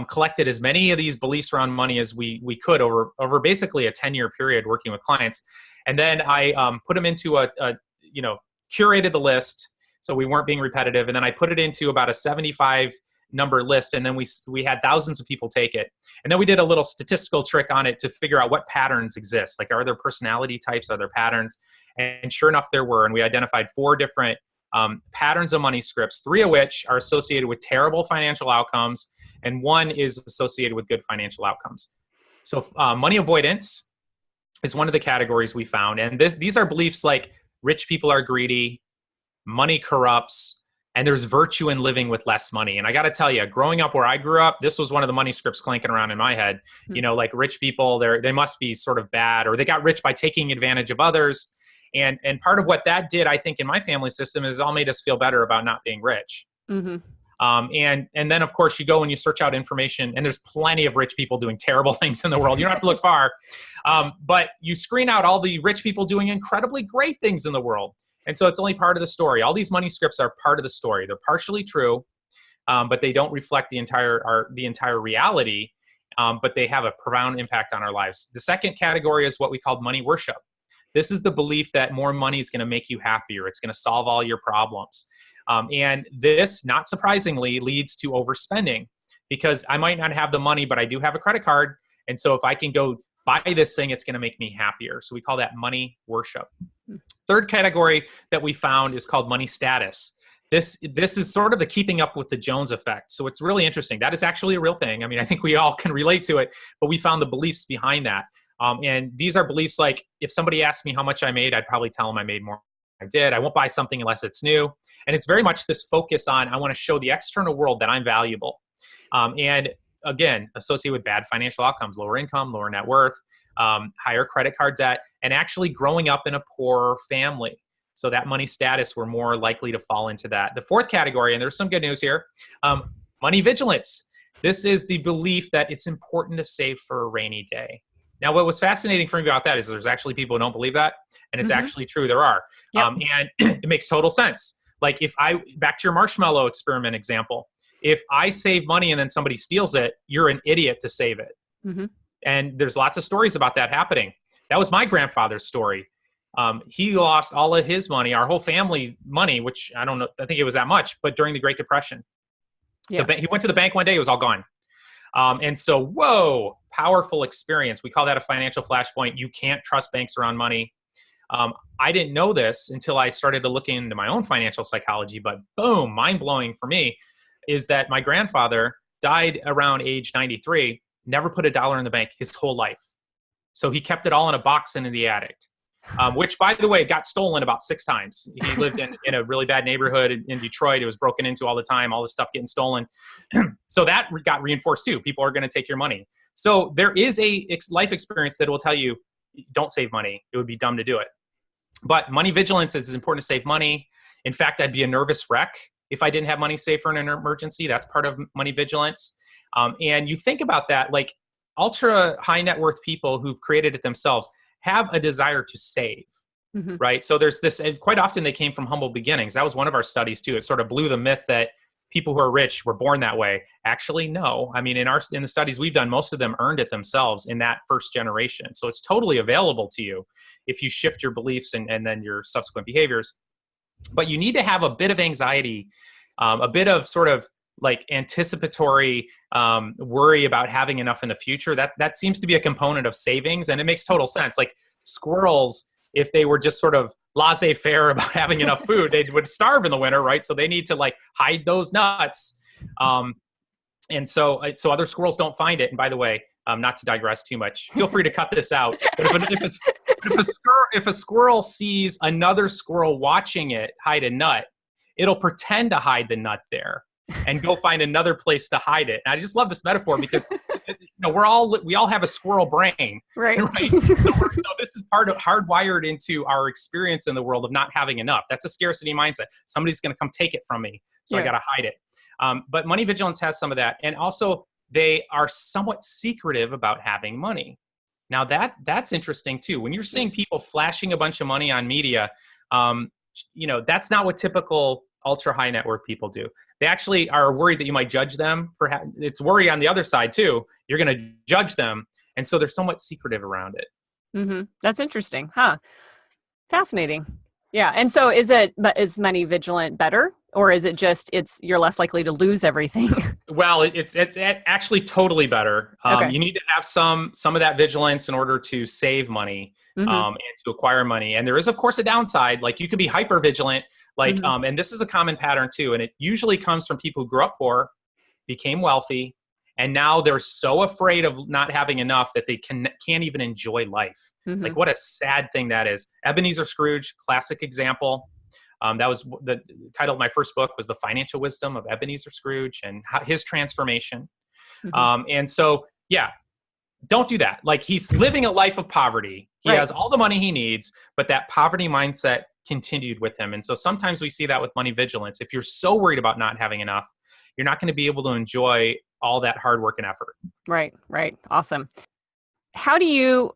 collected as many of these beliefs around money as we could over basically a 10-year period working with clients. And then I put them into curated the list so we weren't being repetitive. And then I put it into about a 75 number list, and then we had thousands of people take it. And then we did a little statistical trick on it to figure out what patterns exist. Like, are there personality types? Are there patterns? And sure enough, there were. And we identified 4 different patterns of money scripts, 3 of which are associated with terrible financial outcomes, and 1 is associated with good financial outcomes. So money avoidance is one of the categories we found. And these are beliefs like rich people are greedy, money corrupts, and there's virtue in living with less money. And I got to tell you, growing up where I grew up, this was one of the money scripts clanking around in my head. You know, like rich people, they must be sort of bad, or they got rich by taking advantage of others. And part of what that did, I think, in my family system is all made us feel better about not being rich. Mm-hmm. And then, of course, you go and you search out information, and there's plenty of rich people doing terrible things in the world. You don't have to look far. But you screen out all the rich people doing incredibly great things in the world. And so it's only part of the story. All these money scripts are part of the story. They're partially true, but they don't reflect the entire reality, but they have a profound impact on our lives. The second category is what we call money worship. This is the belief that more money is going to make you happier. It's going to solve all your problems. And this, not surprisingly, leads to overspending, because I might not have the money, but I do have a credit card. And so if I can go buy this thing, it's going to make me happier. So we call that money worship. Third category that we found is called money status. This is sort of the keeping up with the Jones effect. So it's really interesting. That is actually a real thing. I mean, I think we all can relate to it, but we found the beliefs behind that. And these are beliefs like, if somebody asked me how much I made, I'd probably tell them I made more than I did. I won't buy something unless it's new. And it's very much this focus on, I want to show the external world that I'm valuable. And again, associated with bad financial outcomes, lower income, lower net worth, higher credit card debt, and actually growing up in a poor family. So that money status, we're more likely to fall into that. The fourth category, and there's some good news here, money vigilance. This is the belief that it's important to save for a rainy day. Now, what was fascinating for me about that is there's actually people who don't believe that, and it's actually true. There are. Yep. And it makes total sense. Like, back to your marshmallow experiment example, if I save money and then somebody steals it, you're an idiot to save it. Mm-hmm. And there's lots of stories about that happening. That was my grandfather's story. He lost all of his money, our whole family money, which I don't know, I think it was that much, but during the Great Depression. Yeah. He went to the bank one day, it was all gone. And so, whoa, powerful experience. We call that a financial flashpoint. You can't trust banks around money. I didn't know this until I started to look into my own financial psychology, but boom, mind-blowing for me is that my grandfather died around age 93, never put $1 in the bank his whole life. So he kept it all in a box and in the attic, which, by the way, got stolen about 6 times. He lived in a really bad neighborhood in Detroit. It was broken into all the time, all this stuff getting stolen. So that got reinforced too. People are going to take your money. So there is a life experience that will tell you, don't save money. It would be dumb to do it. But money vigilance is important to save money. In fact, I'd be a nervous wreck if I didn't have money saved for an emergency. That's part of money vigilance. And you think about that, like ultra high net worth people who've created it themselves have a desire to save, right? So there's this, and quite often they came from humble beginnings. That was one of our studies too. It sort of blew the myth that people who are rich were born that way. Actually, no. I mean, in the studies we've done, most of them earned it themselves in that first generation. So it's totally available to you if you shift your beliefs and then your subsequent behaviors. But you need to have a bit of anxiety, a bit of sort of like anticipatory worry about having enough in the future. That seems to be a component of savings, and it makes total sense. Like squirrels, if they were just sort of laissez-faire about having enough food, they would starve in the winter, right? So they need to like hide those nuts. And so other squirrels don't find it. And by the way, not to digress too much, feel free to cut this out. But if a squirrel sees another squirrel watching it hide a nut, it'll pretend to hide the nut there and go find another place to hide it. And I just love this metaphor because we all have a squirrel brain, right? So this is part of hardwired into our experience in the world of not having enough. That's a scarcity mindset. Somebody's going to come take it from me, so I got to hide it. But money vigilance has some of that, and also they are somewhat secretive about having money. Now that's interesting too. When you're seeing people flashing a bunch of money on media, that's not what typical ultra high net worth people do. They actually are worried that you might judge them for it's worry on the other side too. You're going to judge them. And so they're somewhat secretive around it. Mm-hmm. That's interesting. Huh? Fascinating. Yeah. And so is money vigilant better Or is it just, you're less likely to lose everything? Well, it's actually totally better. Okay. You need to have some of that vigilance in order to save money, Mm-hmm. and to acquire money. And there is, of course, a downside. Like, you can be hyper vigilant, like, Mm-hmm. and this is a common pattern too. And it usually comes from people who grew up poor, became wealthy, and now they're so afraid of not having enough that they can't even enjoy life. Mm-hmm. Like, what a sad thing that is. Ebenezer Scrooge, classic example. That was the title of my first book, was The Financial Wisdom of Ebenezer Scrooge and his transformation. Mm-hmm. And so, yeah, don't do that. Like, he's living a life of poverty. He Right. has all the money he needs, but that poverty mindset continued with him. And so sometimes we see that with money vigilance. If you're so worried about not having enough, you're not going to be able to enjoy all that hard work and effort. Right. Right. Awesome. How do you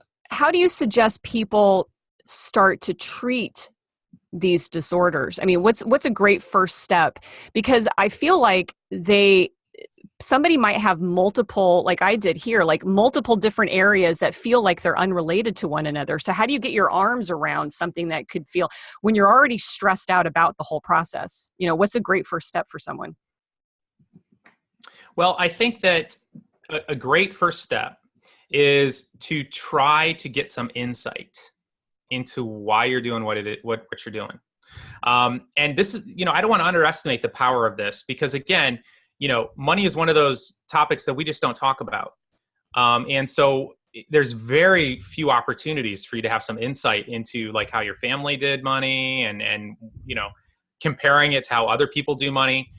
suggest people start to treat these disorders? I mean, what's a great first step? Because I feel like somebody might have multiple, like I did here, like multiple different areas that feel like they're unrelated to one another. So how do you get your arms around something that could feel, when you're already stressed out about the whole process? What's a great first step for someone? Well, I think that a great first step is to try to get some insight into why you're doing what you're doing. And this is, I don't want to underestimate the power of this, because again, money is one of those topics that we just don't talk about. And so there's very few opportunities for you to have some insight into, like, how your family did money, and comparing it to how other people do money.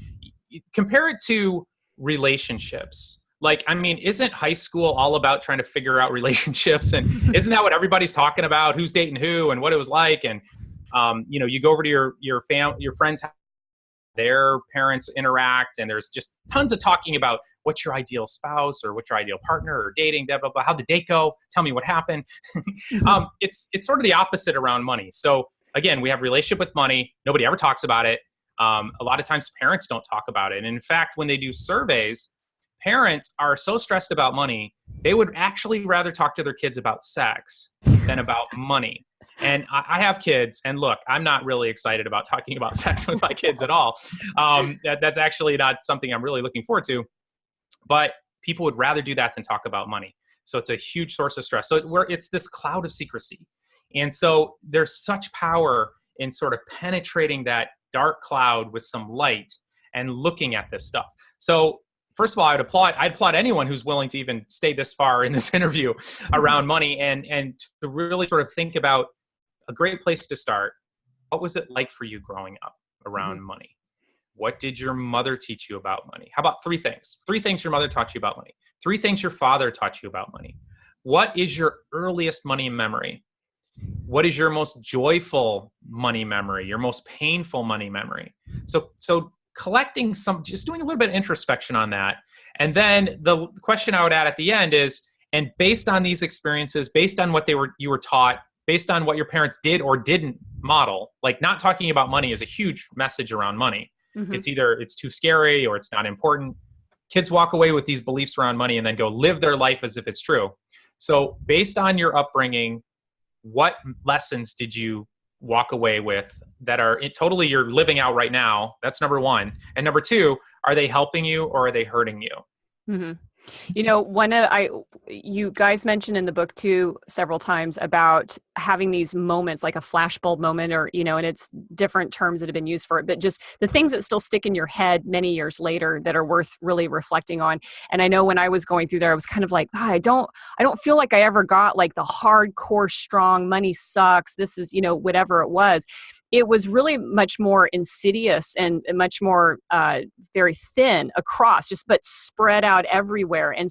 Compare it to relationships. Like, I mean, isn't high school all about trying to figure out relationships? And isn't that what everybody's talking about? Who's dating who and what it was like? And, you go over to your friends' house, their parents interact, and there's just tons of talking about what's your ideal spouse or what's your ideal partner or dating, blah, blah, blah. How'd the date go? Tell me what happened. It's sort of the opposite around money. So again, we have relationship with money. Nobody ever talks about it. A lot of times parents don't talk about it. And in fact, when they do surveys, parents are so stressed about money, they would actually rather talk to their kids about sex than about money. And I have kids, and look, I'm not really excited about talking about sex with my kids at all. That's actually not something I'm really looking forward to. But people would rather do that than talk about money. So it's a huge source of stress. So it's this cloud of secrecy. And so there's such power in sort of penetrating that dark cloud with some light and looking at this stuff. So first of all, I'd applaud anyone who's willing to even stay this far in this interview around money, and to really sort of think about a great place to start. What was it like for you growing up around money? What did your mother teach you about money? How about 3 things? 3 things your mother taught you about money. 3 things your father taught you about money. What is your earliest money memory? What is your most joyful money memory? Your most painful money memory? So collecting just doing a little bit of introspection on that. And then the question I would add at the end is, and based on these experiences, based on what you were taught, based on what your parents did or didn't model, like, not talking about money is a huge message around money. Mm-hmm. It's either it's too scary or it's not important. Kids walk away with these beliefs around money and then go live their life as if it's true. So based on your upbringing, what lessons did you walk away with that are totally you're living out right now? That's number 1. And number 2, are they helping you or are they hurting you? Mm-hmm. You guys mentioned in the book too several times about having these moments, like a flashbulb moment, or and it's different terms that have been used for it, but just the things that still stick in your head many years later that are worth really reflecting on. And I know when I was going through there, I was kind of like, I don't feel like I ever got like the hardcore strong money sucks. This is whatever it was. It was really much more insidious and much more very thin across, but spread out everywhere. And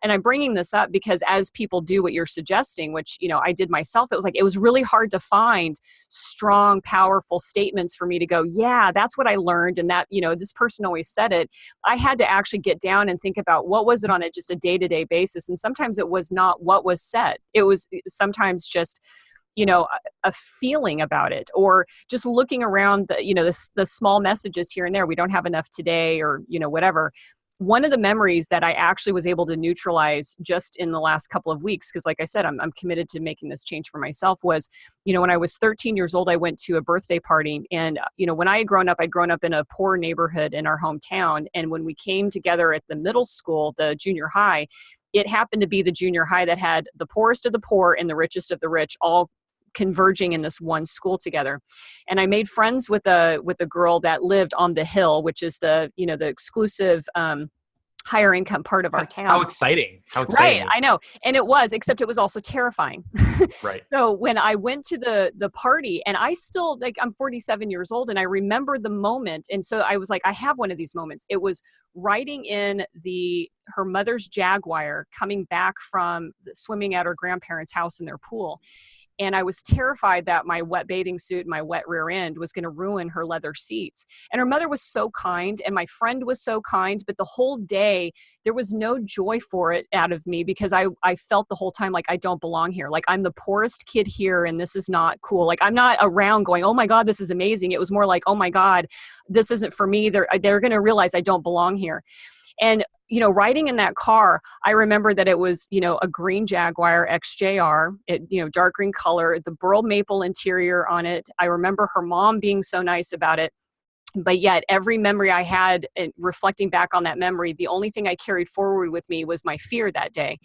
I'm bringing this up because as people do what you're suggesting, which, I did myself, it was really hard to find strong, powerful statements for me to go, yeah, that's what I learned. And that, this person always said it. I had to actually get down and think about what was it on just a day-to-day basis. And sometimes it was not what was said. It was sometimes just a feeling about it, or just looking around the small messages here and there. We don't have enough today, or, whatever. one of the memories that I actually was able to neutralize just in the last couple of weeks, because like I said, I'm committed to making this change for myself, was, when I was 13 years old, I went to a birthday party. And, when I had grown up, I'd grown up in a poor neighborhood in our hometown. And when we came together at the middle school, the junior high, it happened to be the junior high that had the poorest of the poor and the richest of the rich all converging in this one school together. And I made friends with a girl that lived on the hill, which is the exclusive higher income part of our town. How exciting. How exciting. Right, I know. And it was, except it was also terrifying. Right. So when I went to the party, and I still, I'm 47 years old, and I remember the moment. And so I was like, I have one of these moments. It was riding in her mother's Jaguar coming back from swimming at her grandparents' house in their pool. And I was terrified that my wet bathing suit and my wet rear end was going to ruin her leather seats. And her mother was so kind, and my friend was so kind, but the whole day there was no joy for it out of me, because I felt the whole time like I don't belong here. Like, I'm the poorest kid here, and this is not cool. Like, I'm not around going, oh my God, this is amazing. It was more like, oh my God, this isn't for me. They're going to realize I don't belong here. And, riding in that car, I remember that it was, a green Jaguar XJR, dark green color, the burl maple interior on it. I remember her mom being so nice about it. But yet every memory I had, reflecting back on that memory, the only thing I carried forward with me was my fear that day.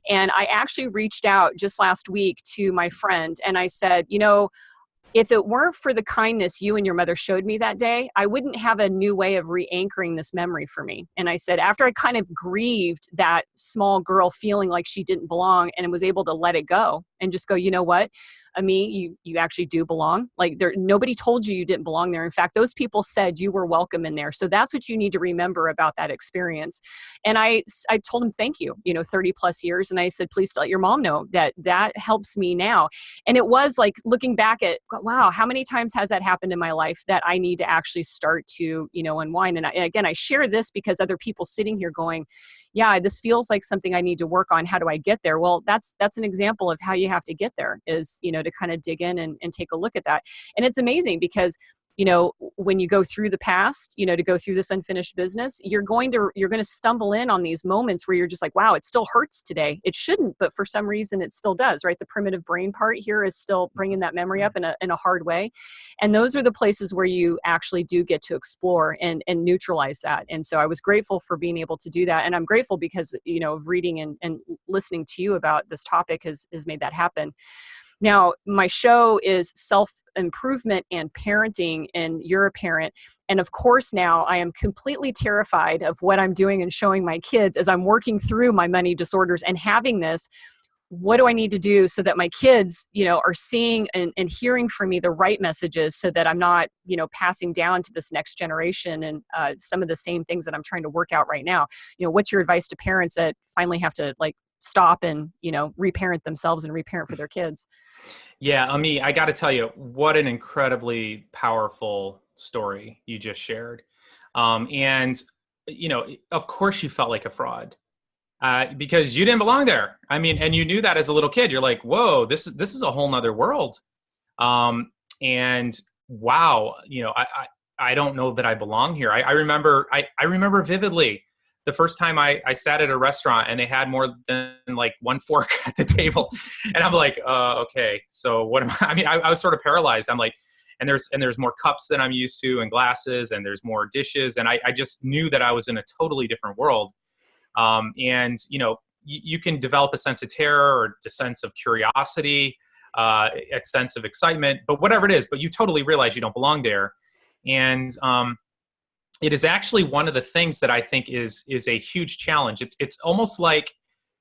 And I actually reached out just last week to my friend, and I said, if it weren't for the kindness you and your mother showed me that day, I wouldn't have a new way of re-anchoring this memory for me. And I said, after I kind of grieved that small girl feeling like she didn't belong, and was able to let it go and just go, you know what, Ameé, you actually do belong. Like, nobody told you didn't belong there. In fact, those people said you were welcome in there. So that's what you need to remember about that experience. And I told him, thank you, 30 plus years. And I said, please let your mom know that helps me now. And it was like looking back at, wow, how many times has that happened in my life that I need to actually start to, unwind. And again, I share this because other people sitting here going, yeah, this feels like something I need to work on. How do I get there? Well, that's an example of how you have to get there, is, to kind of dig in and take a look at that. And it's amazing because, when you go through the past, to go through this unfinished business, you're going to stumble in on these moments where you're just like, wow, it still hurts today. It shouldn't, but for some reason it still does, right? The primitive brain part here is still bringing that memory up in a hard way. And those are the places where you actually do get to explore and neutralize that. And so I was grateful for being able to do that. And I'm grateful because, of reading and listening to you about this topic has made that happen. Now, my show is self-improvement and parenting, and you're a parent. And of course, now I am completely terrified of what I'm doing and showing my kids as I'm working through my money disorders and having this. What do I need to do so that my kids, are seeing and hearing from me the right messages, so that I'm not, passing down to this next generation and some of the same things that I'm trying to work out right now? What's your advice to parents that finally have to stop and, reparent themselves and reparent for their kids? Yeah, Ameé, I got to tell you, what an incredibly powerful story you just shared. And, of course you felt like a fraud because you didn't belong there. I mean, and you knew that as a little kid. You're like, whoa, this is a whole nother world. And wow, I don't know that I belong here. I remember vividly the first time I sat at a restaurant and they had more than one fork at the table. And I'm like, okay, so what am I? I mean, I was sort of paralyzed. I'm like, and there's more cups than I'm used to and glasses, and there's more dishes. And I just knew that I was in a totally different world. And, you can develop a sense of terror or a sense of curiosity, a sense of excitement, but whatever it is, but you totally realize you don't belong there. And, it is actually one of the things that I think is a huge challenge. It's almost like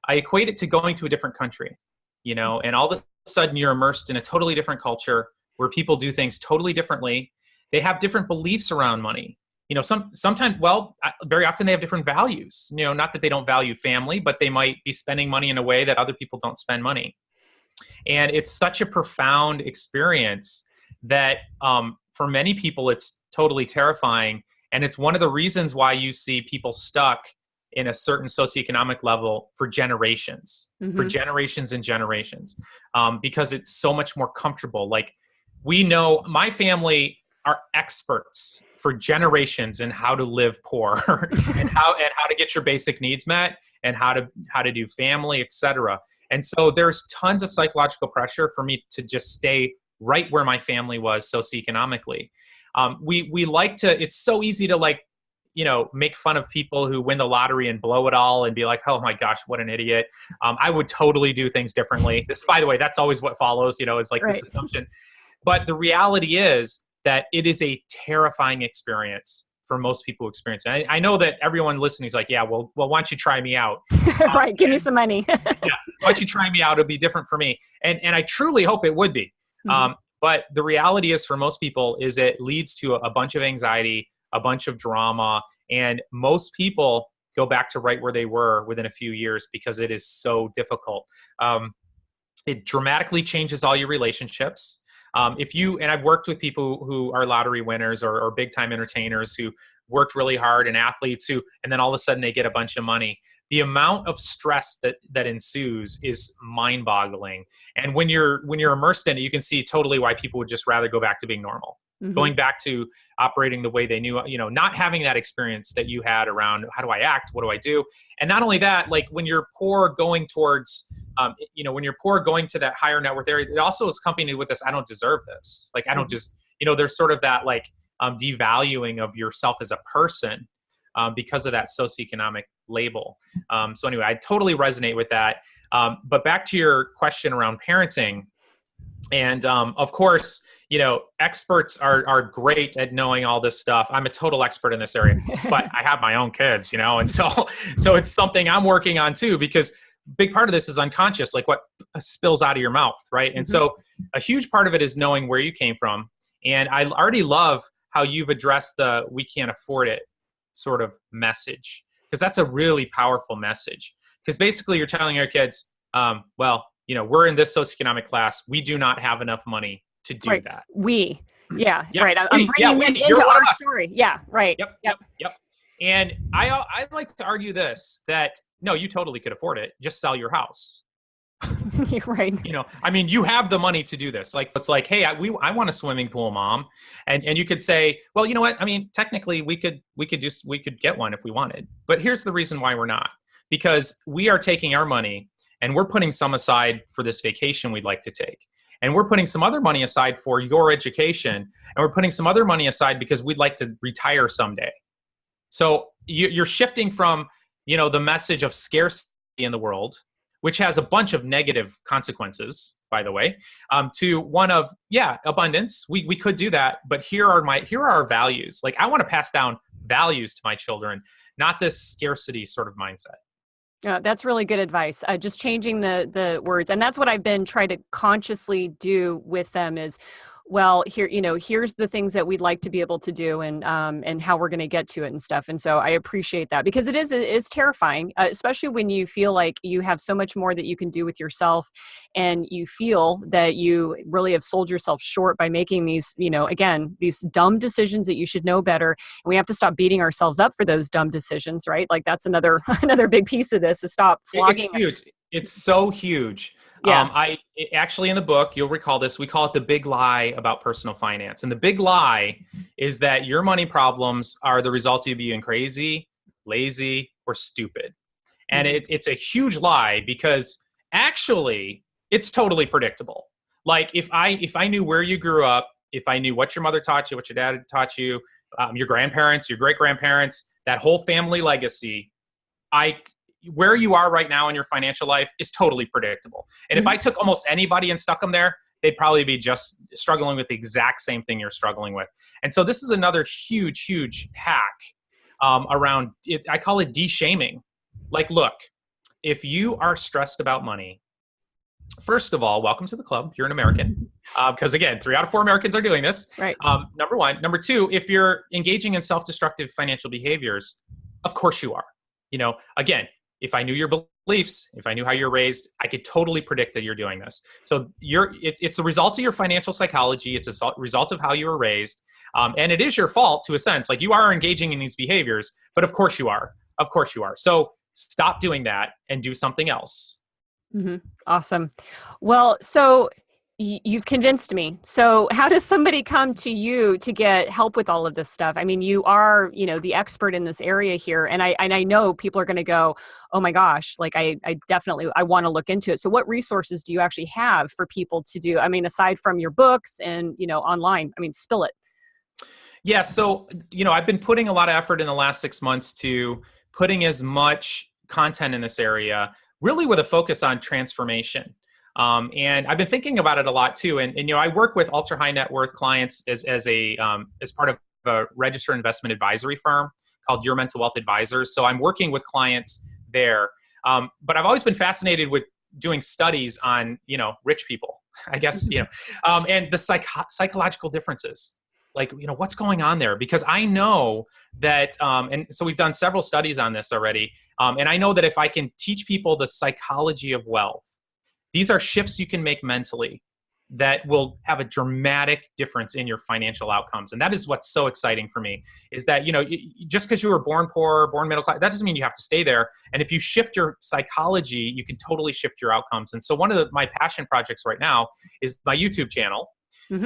I equate it to going to a different country, and all of a sudden you're immersed in a totally different culture where people do things totally differently. They have different beliefs around money. Sometimes, very often they have different values. Not that they don't value family, but they might be spending money in a way that other people don't spend money. And it's such a profound experience that for many people it's totally terrifying. And it's one of the reasons why you see people stuck in a certain socioeconomic level for generations, for generations and generations, because it's so much more comfortable. Like, we know my family are experts for generations in how to live poor and how to get your basic needs met and how to do family, etc. And so there's tons of psychological pressure for me to just stay right where my family was socioeconomically. We like to, it's so easy to like, make fun of people who win the lottery and blow it all and be like, oh my gosh, what an idiot. I would totally do things differently. This, by the way, that's always what follows, is like this assumption. But the reality is that it is a terrifying experience for most people who experience it. I know that everyone listening is like, yeah, well, why don't you try me out? Right. Give me some money. Yeah. Why don't you try me out? It'll be different for me. And I truly hope it would be. But the reality is for most people is it leads to a bunch of anxiety, a bunch of drama, and most people go back to right where they were within a few years because it is so difficult. It dramatically changes all your relationships. And I've worked with people who are lottery winners or big time entertainers who worked really hard and athletes and then all of a sudden they get a bunch of money. The amount of stress that ensues is mind boggling. And when you're immersed in it, you can see totally why people would just rather go back to being normal. Going back to operating the way they knew, not having that experience that you had around how do I act? What do I do? And not only that, like when you're poor going towards, when you're poor going to that higher net worth area, it also is accompanied with this, I don't deserve this. Like, I don't just, there's sort of that like devaluing of yourself as a person because of that socioeconomic label. So anyway, I totally resonate with that. But back to your question around parenting. And of course, experts are great at knowing all this stuff. I'm a total expert in this area, but I have my own kids, and so it's something I'm working on too, because big part of this is unconscious, like what spills out of your mouth, right? And so a huge part of it is knowing where you came from. And I already love how you've addressed the "we can't afford it" sort of message, because that's a really powerful message. Because basically you're telling your kids, we're in this socioeconomic class. We do not have enough money to do that. Yes, right. I'm bringing them into our story. Yeah, right. Yep. And I like to argue this, that no, you totally could afford it. Just sell your house. Right. You have the money to do this. Like, it's like, hey, I want a swimming pool, Mom. And you could say, well, you know what? Technically we could get one if we wanted. But here's the reason why we're not. Because we are taking our money and we're putting some aside for this vacation we'd like to take. And we're putting some other money aside for your education. And we're putting some other money aside because we'd like to retire someday. So you're shifting from, the message of scarcity in the world, which has a bunch of negative consequences, by the way, to one of, abundance. We could do that, but here are our values. Like, I want to pass down values to my children, not this scarcity sort of mindset. That's really good advice. Just changing the words. And that's what I've been trying to consciously do with them is, well, here's the things that we'd like to be able to do and how we're going to get to it and stuff. And so I appreciate that, because it is terrifying, especially when you feel like you have so much more that you can do with yourself and you feel that you really have sold yourself short by making these, again, these dumb decisions that you should know better. And we have to stop beating ourselves up for those dumb decisions, right? Like that's another big piece of this, is stop flogging. It's huge. It's so huge. Yeah. Actually in the book, you'll recall this, we call it the big lie about personal finance. And the big lie is that your money problems are the result of you being crazy, lazy, or stupid. And it's a huge lie, because actually it's totally predictable. Like if I knew where you grew up, if I knew what your mother taught you, what your dad taught you, your grandparents, your great-grandparents, that whole family legacy, where you are right now in your financial life is totally predictable. And if I took almost anybody and stuck them there, they'd probably be just struggling with the exact same thing you're struggling with. And so this is another huge, huge hack around it. I call it de-shaming. Like, look, if you are stressed about money, first of all, welcome to the club. You're an American. Because again, 3 out of 4 Americans are doing this. Right. Number one. Number two, if you're engaging in self-destructive financial behaviors, of course you are. Again, if I knew your beliefs, if I knew how you're raised, I could totally predict that you're doing this. So it's a result of your financial psychology. It's a result of how you were raised. And it is your fault to a sense. Like, you are engaging in these behaviors, but of course you are. Of course you are. So stop doing that and do something else. Awesome. Well, so You've convinced me. So how does somebody come to you to get help with all of this stuff? I mean, you are, the expert in this area here. And I know people are going to go, oh my gosh, like I definitely, I want to look into it. So what resources do you actually have for people to do? I mean, aside from your books and, online, I mean, spill it. Yeah. So, I've been putting a lot of effort in the last 6 months to putting as much content in this area, really with a focus on transformation. And I've been thinking about it a lot too. And I work with ultra high net worth clients as part of a registered investment advisory firm called Your Mental Wealth Advisors. So I'm working with clients there. But I've always been fascinated with doing studies on, rich people, I guess, and the psychological differences. Like, what's going on there? Because I know that, and so we've done several studies on this already. And I know that if I can teach people the psychology of wealth, these are shifts you can make mentally that will have a dramatic difference in your financial outcomes. And that is what's so exciting for me, is that, just because you were born poor, born middle class, that doesn't mean you have to stay there. And if you shift your psychology, you can totally shift your outcomes. And so one of my passion projects right now is my YouTube channel,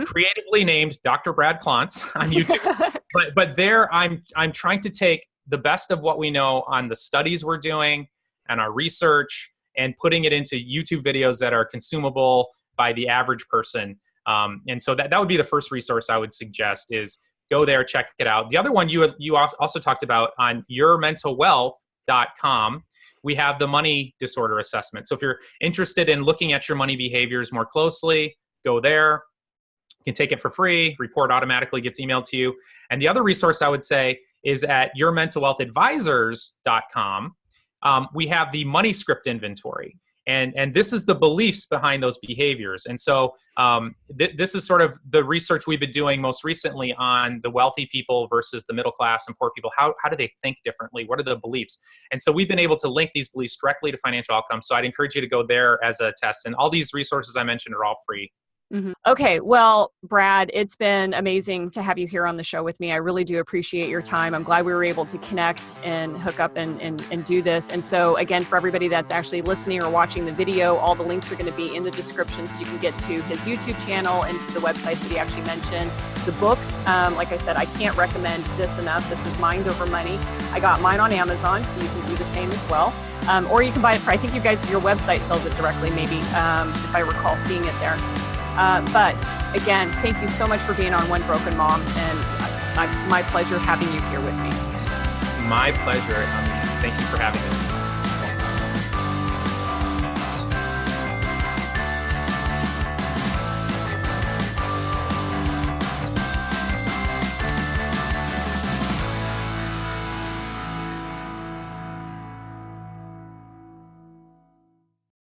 creatively named Dr. Brad Klontz on YouTube. but there I'm trying to take the best of what we know on the studies we're doing and our research and putting it into YouTube videos that are consumable by the average person. And so that would be the first resource I would suggest, is go there, check it out. The other one you also talked about on yourmentalwealth.com, we have the money disorder assessment. So if you're interested in looking at your money behaviors more closely, go there. You can take it for free. Report automatically gets emailed to you. And the other resource I would say is at yourmentalwealthadvisors.com. We have the money script inventory. And this is the beliefs behind those behaviors. And so this is sort of the research we've been doing most recently on the wealthy people versus the middle class and poor people. How do they think differently? What are the beliefs? And so we've been able to link these beliefs directly to financial outcomes. So I'd encourage you to go there as a test. And all these resources I mentioned are all free. Okay. Well, Brad, it's been amazing to have you here on the show with me. I really do appreciate your time. I'm glad we were able to connect and hook up and do this. And so again, for everybody that's actually listening or watching the video, all the links are going to be in the description, so you can get to his YouTube channel and to the websites that he actually mentioned. The books, like I said, I can't recommend this enough. This is Mind Over Money. I got mine on Amazon, so you can do the same as well. Or you can buy it for, I think your website sells it directly, maybe, if I recall seeing it there. But again, thank you so much for being on One Broken Mom, and my pleasure having you here with me. My pleasure. Thank you for having me.